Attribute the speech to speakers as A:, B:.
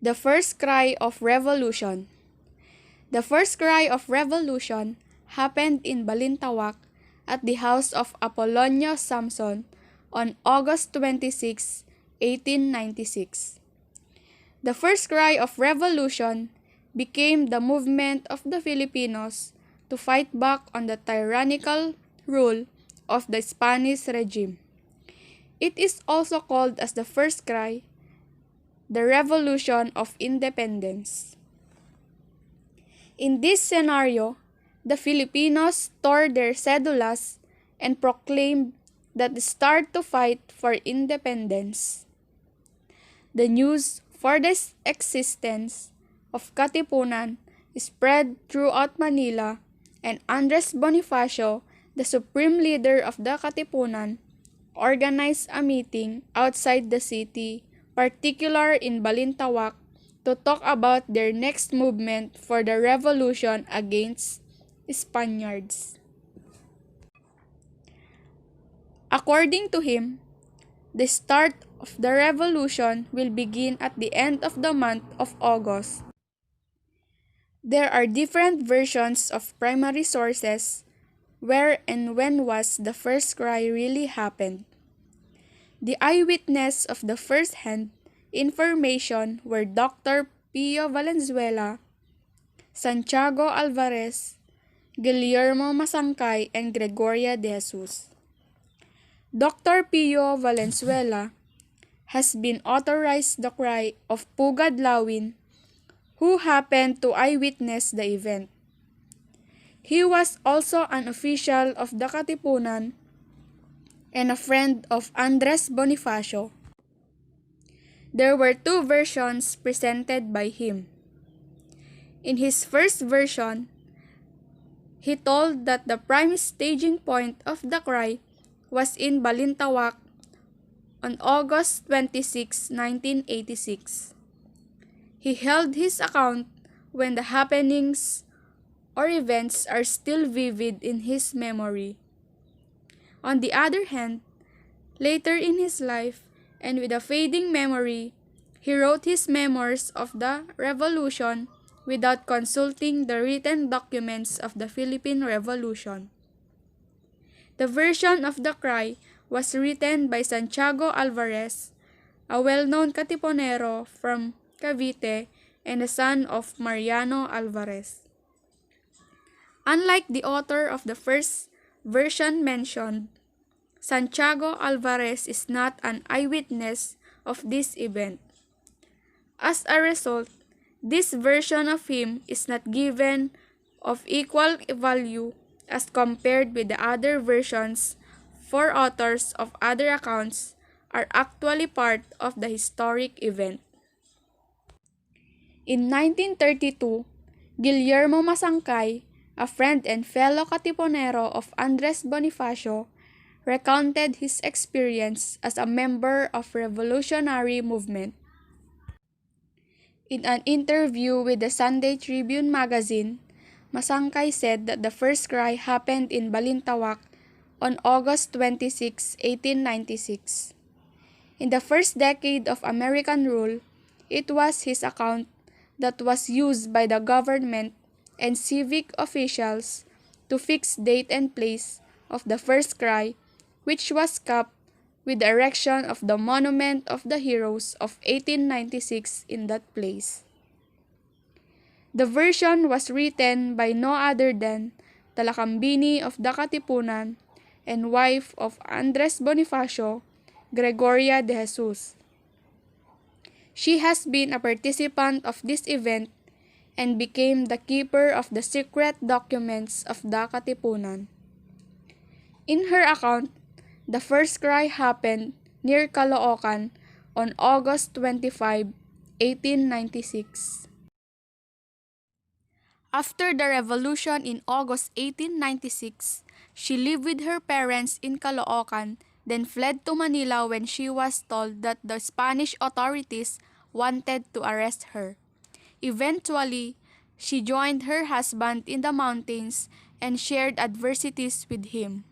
A: The first cry of revolution. The first cry of revolution happened in Balintawak at the house of Apolonio Samson on August 26, 1896. The first cry of revolution became the movement of the Filipinos to fight back on the tyrannical rule of the Spanish regime. It is also called as the first cry, the Revolution of Independence. In this scenario, the Filipinos tore their cedulas and proclaimed that the start to fight for independence. The news for the existence of Katipunan spread throughout Manila, and Andres Bonifacio, the supreme leader of the Katipunan, organized a meeting outside the city, particularly in Balintawak, to talk about their next movement for the revolution against Spaniards. According to him, the start of the revolution will begin at the end of the month of August. There are different versions of primary sources where and when was the first cry really happened. The eyewitness of the first-hand information were Dr. Pio Valenzuela, Santiago Alvarez, Guillermo Masangkay, and Gregoria de Jesus. Dr. Pio Valenzuela has been authorized the cry of Pugad Lawin, who happened to eyewitness the event. He was also an official of the Katipunan and a friend of Andres Bonifacio. There were two versions presented by him. In his first version, he told that the prime staging point of the cry was in Balintawak on August 26, 1986. He held his account when the happenings or events are still vivid in his memory. On the other hand, later in his life, and with a fading memory, he wrote his memoirs of the revolution without consulting the written documents of the Philippine Revolution. The version of the cry was written by Santiago Alvarez, a well-known Katipunero from Cavite and the son of Mariano Alvarez. Unlike the author of the first version mentioned, Santiago Alvarez is not an eyewitness of this event. As a result, this version of him is not given of equal value as compared with the other versions, for authors of other accounts are actually part of the historic event. In 1932, Guillermo Masangkay, a friend and fellow Katipunero of Andres Bonifacio, recounted his experience as a member of revolutionary movement. In an interview with the Sunday Tribune magazine, Masangkay said that the first cry happened in Balintawak on August 26, 1896. In the first decade of American rule, it was his account that was used by the government and civic officials to fix date and place of the first cry, which was capped with the erection of the Monument of the Heroes of 1896 in that place. The version was written by no other than the Lakambini of the Katipunan and wife of Andres Bonifacio, Gregoria de Jesus. She has been a participant of this event and became the keeper of the secret documents of the Katipunan. In her account, the first cry happened near Caloocan on August 25, 1896. After the revolution in August 1896, she lived with her parents in Caloocan, then fled to Manila when she was told that the Spanish authorities wanted to arrest her. Eventually, she joined her husband in the mountains and shared adversities with him.